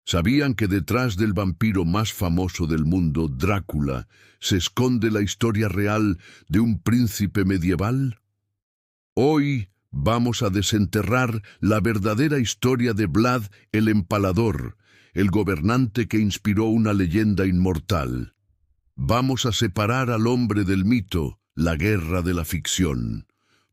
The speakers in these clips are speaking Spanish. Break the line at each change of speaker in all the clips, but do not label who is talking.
¿Sabían que detrás del vampiro más famoso del mundo, Drácula, se esconde la historia real de un príncipe medieval? Hoy vamos a desenterrar la verdadera historia de Vlad el Empalador, el gobernante que inspiró una leyenda inmortal. Vamos a separar al hombre del mito, la guerra de la ficción.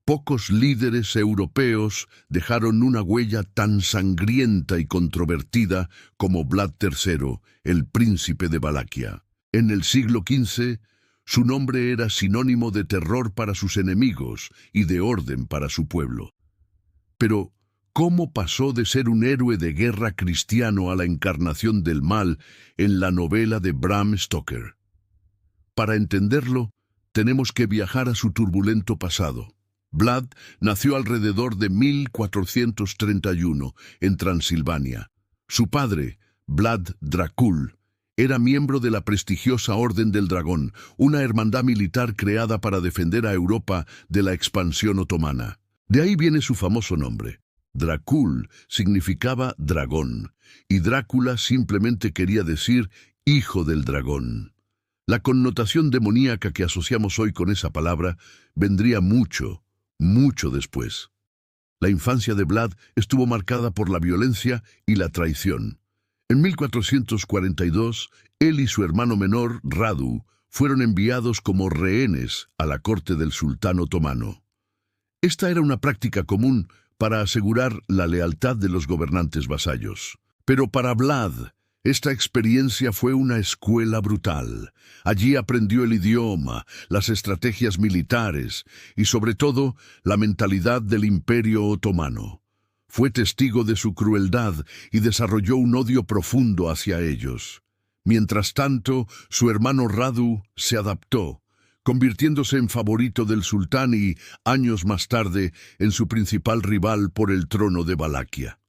Pocos líderes europeos dejaron una huella tan sangrienta y controvertida como Vlad III, el príncipe de Valaquia. En el siglo XV, su nombre era sinónimo de terror para sus enemigos y de orden para su pueblo. Pero, ¿cómo pasó de ser un héroe de guerra cristiano a la encarnación del mal en la novela de Bram Stoker? Para entenderlo, tenemos que viajar a su turbulento pasado. Vlad nació alrededor de 1431 en Transilvania. Su padre, Vlad Dracul, era miembro de la prestigiosa Orden del Dragón, una hermandad militar creada para defender a Europa de la expansión otomana. De ahí viene su famoso nombre. Dracul significaba dragón, y Drácula simplemente quería decir hijo del dragón. La connotación demoníaca que asociamos hoy con esa palabra vendría mucho después. La infancia de Vlad estuvo marcada por la violencia y la traición. En 1442, él y su hermano menor, Radu, fueron enviados como rehenes a la corte del sultán otomano. Esta era una práctica común para asegurar la lealtad de los gobernantes vasallos. Pero para Vlad, esta experiencia fue una escuela brutal. Allí aprendió el idioma, las estrategias militares y, sobre todo, la mentalidad del Imperio Otomano. Fue testigo de su crueldad y desarrolló un odio profundo hacia ellos. Mientras tanto, su hermano Radu se adaptó, convirtiéndose en favorito del sultán y, años más tarde, en su principal rival por el trono de Valaquia.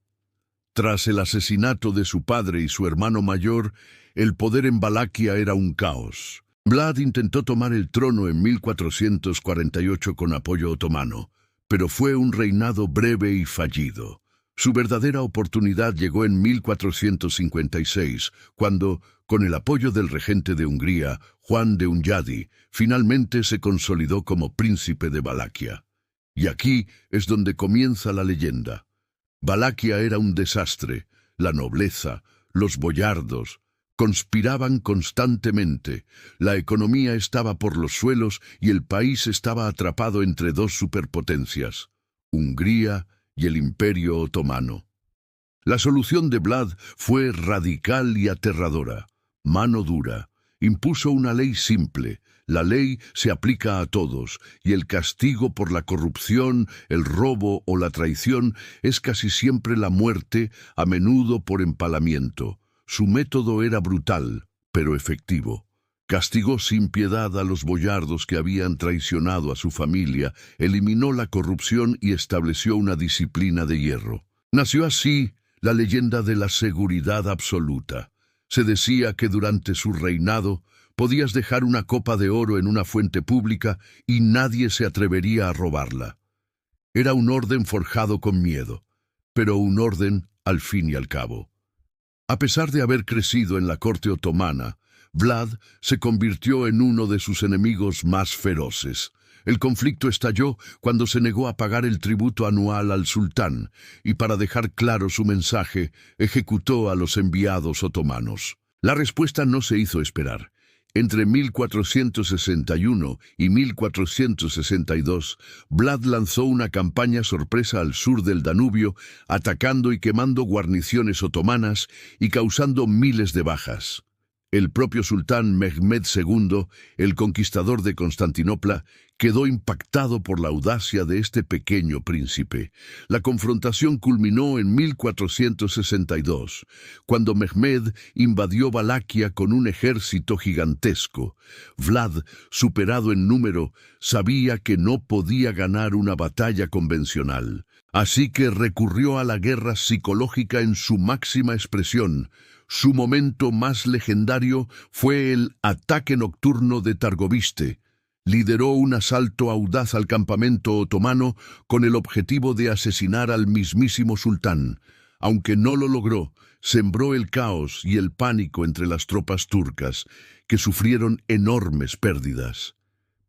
Tras el asesinato de su padre y su hermano mayor, el poder en Valaquia era un caos. Vlad intentó tomar el trono en 1448 con apoyo otomano, pero fue un reinado breve y fallido. Su verdadera oportunidad llegó en 1456, cuando, con el apoyo del regente de Hungría, Juan de Hunyadi, finalmente se consolidó como príncipe de Valaquia. Y aquí es donde comienza la leyenda. Valaquia era un desastre. La nobleza, los boyardos, conspiraban constantemente. La economía estaba por los suelos y el país estaba atrapado entre dos superpotencias, Hungría y el Imperio Otomano. La solución de Vlad fue radical y aterradora. Mano dura. Impuso una ley simple. La ley se aplica a todos, y el castigo por la corrupción, el robo o la traición es casi siempre la muerte, a menudo por empalamiento. Su método era brutal, pero efectivo. Castigó sin piedad a los boyardos que habían traicionado a su familia, eliminó la corrupción y estableció una disciplina de hierro. Nació así la leyenda de la seguridad absoluta. Se decía que durante su reinado podías dejar una copa de oro en una fuente pública y nadie se atrevería a robarla. Era un orden forjado con miedo, pero un orden al fin y al cabo. A pesar de haber crecido en la corte otomana, Vlad se convirtió en uno de sus enemigos más feroces. El conflicto estalló cuando se negó a pagar el tributo anual al sultán y, para dejar claro su mensaje, ejecutó a los enviados otomanos. La respuesta no se hizo esperar. Entre 1461 y 1462, Vlad lanzó una campaña sorpresa al sur del Danubio, atacando y quemando guarniciones otomanas y causando miles de bajas. El propio sultán Mehmed II, el conquistador de Constantinopla, quedó impactado por la audacia de este pequeño príncipe. La confrontación culminó en 1462, cuando Mehmed invadió Valaquia con un ejército gigantesco. Vlad, superado en número, sabía que no podía ganar una batalla convencional, así que recurrió a la guerra psicológica en su máxima expresión. Su momento más legendario fue el ataque nocturno de Targoviste. Lideró un asalto audaz al campamento otomano con el objetivo de asesinar al mismísimo sultán. Aunque no lo logró, sembró el caos y el pánico entre las tropas turcas, que sufrieron enormes pérdidas.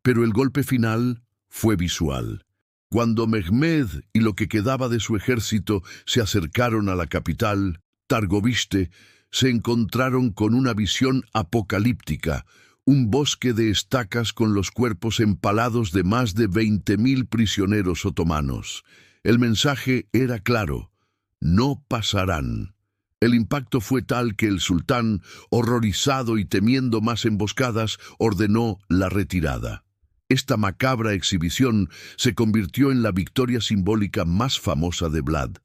Pero el golpe final fue visual. Cuando Mehmed y lo que quedaba de su ejército se acercaron a la capital, Targoviste, se encontraron con una visión apocalíptica, un bosque de estacas con los cuerpos empalados de más de 20.000 prisioneros otomanos. El mensaje era claro: no pasarán. El impacto fue tal que el sultán, horrorizado y temiendo más emboscadas, ordenó la retirada. Esta macabra exhibición se convirtió en la victoria simbólica más famosa de Vlad.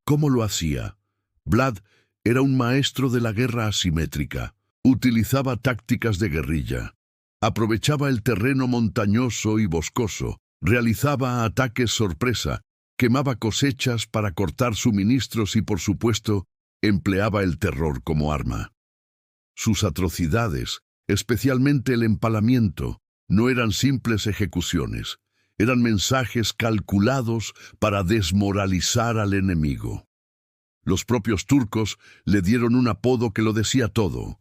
¿Cómo lo hacía? Vlad era un maestro de la guerra asimétrica. Utilizaba tácticas de guerrilla. Aprovechaba el terreno montañoso y boscoso. Realizaba ataques sorpresa. Quemaba cosechas para cortar suministros y, por supuesto, empleaba el terror como arma. Sus atrocidades, especialmente el empalamiento, no eran simples ejecuciones. Eran mensajes calculados para desmoralizar al enemigo. Los propios turcos le dieron un apodo que lo decía todo: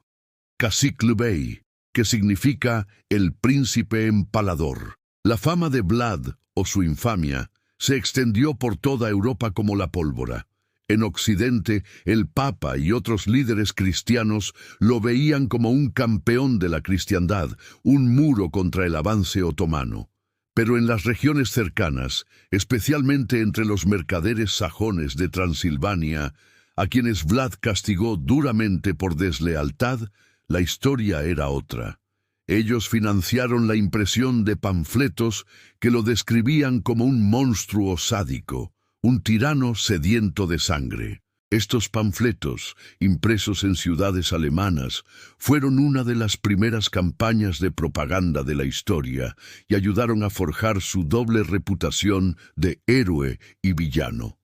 Cacique Bey, que significa el príncipe empalador. La fama de Vlad, o su infamia, se extendió por toda Europa como la pólvora. En Occidente, el Papa y otros líderes cristianos lo veían como un campeón de la cristiandad, un muro contra el avance otomano. Pero en las regiones cercanas, especialmente entre los mercaderes sajones de Transilvania, a quienes Vlad castigó duramente por deslealtad, la historia era otra. Ellos financiaron la impresión de panfletos que lo describían como un monstruo sádico, un tirano sediento de sangre. Estos panfletos, impresos en ciudades alemanas, fueron una de las primeras campañas de propaganda de la historia y ayudaron a forjar su doble reputación de héroe y villano.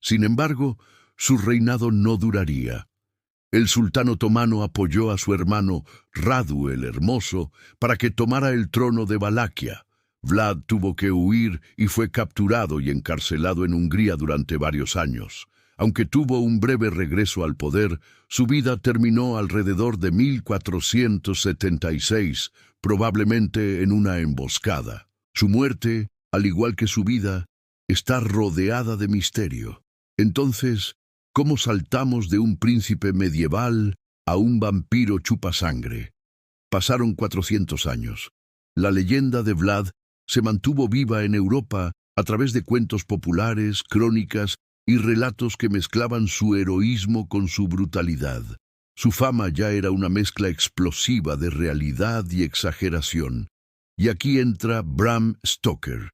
Sin embargo, su reinado no duraría. El sultán otomano apoyó a su hermano Radu el Hermoso para que tomara el trono de Valaquia. Vlad tuvo que huir y fue capturado y encarcelado en Hungría durante varios años. Aunque tuvo un breve regreso al poder, su vida terminó alrededor de 1476, probablemente en una emboscada. Su muerte, al igual que su vida, está rodeada de misterio. Entonces, ¿cómo saltamos de un príncipe medieval a un vampiro chupasangre? Pasaron 400 años. La leyenda de Vlad se mantuvo viva en Europa a través de cuentos populares, crónicas y relatos que mezclaban su heroísmo con su brutalidad. Su fama ya era una mezcla explosiva de realidad y exageración. Y aquí entra Bram Stoker.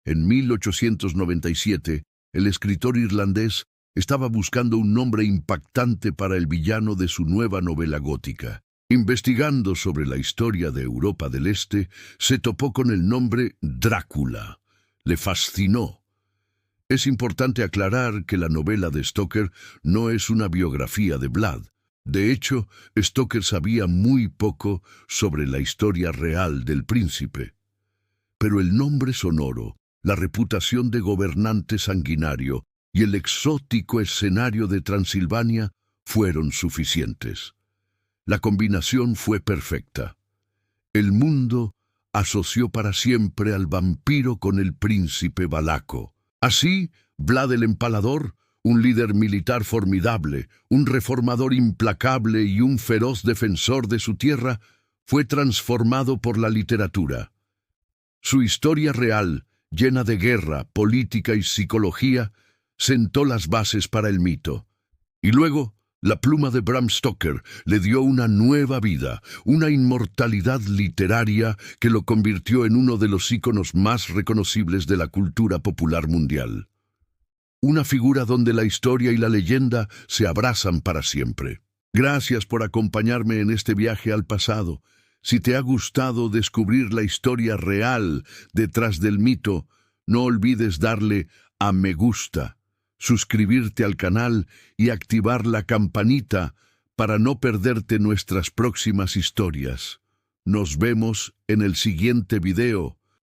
En 1897, el escritor irlandés estaba buscando un nombre impactante para el villano de su nueva novela gótica. Investigando sobre la historia de Europa del Este, se topó con el nombre Drácula. Le fascinó. Es importante aclarar que la novela de Stoker no es una biografía de Vlad. De hecho, Stoker sabía muy poco sobre la historia real del príncipe. Pero el nombre sonoro, la reputación de gobernante sanguinario y el exótico escenario de Transilvania fueron suficientes. La combinación fue perfecta. El mundo asoció para siempre al vampiro con el príncipe valaco. Así, Vlad el Empalador, un líder militar formidable, un reformador implacable y un feroz defensor de su tierra, fue transformado por la literatura. Su historia real, llena de guerra, política y psicología, sentó las bases para el mito. Y luego, la pluma de Bram Stoker le dio una nueva vida, una inmortalidad literaria que lo convirtió en uno de los íconos más reconocibles de la cultura popular mundial. Una figura donde la historia y la leyenda se abrazan para siempre. Gracias por acompañarme en este viaje al pasado. Si te ha gustado descubrir la historia real detrás del mito, no olvides darle a me gusta, suscribirte al canal y activar la campanita para no perderte nuestras próximas historias. Nos vemos en el siguiente video.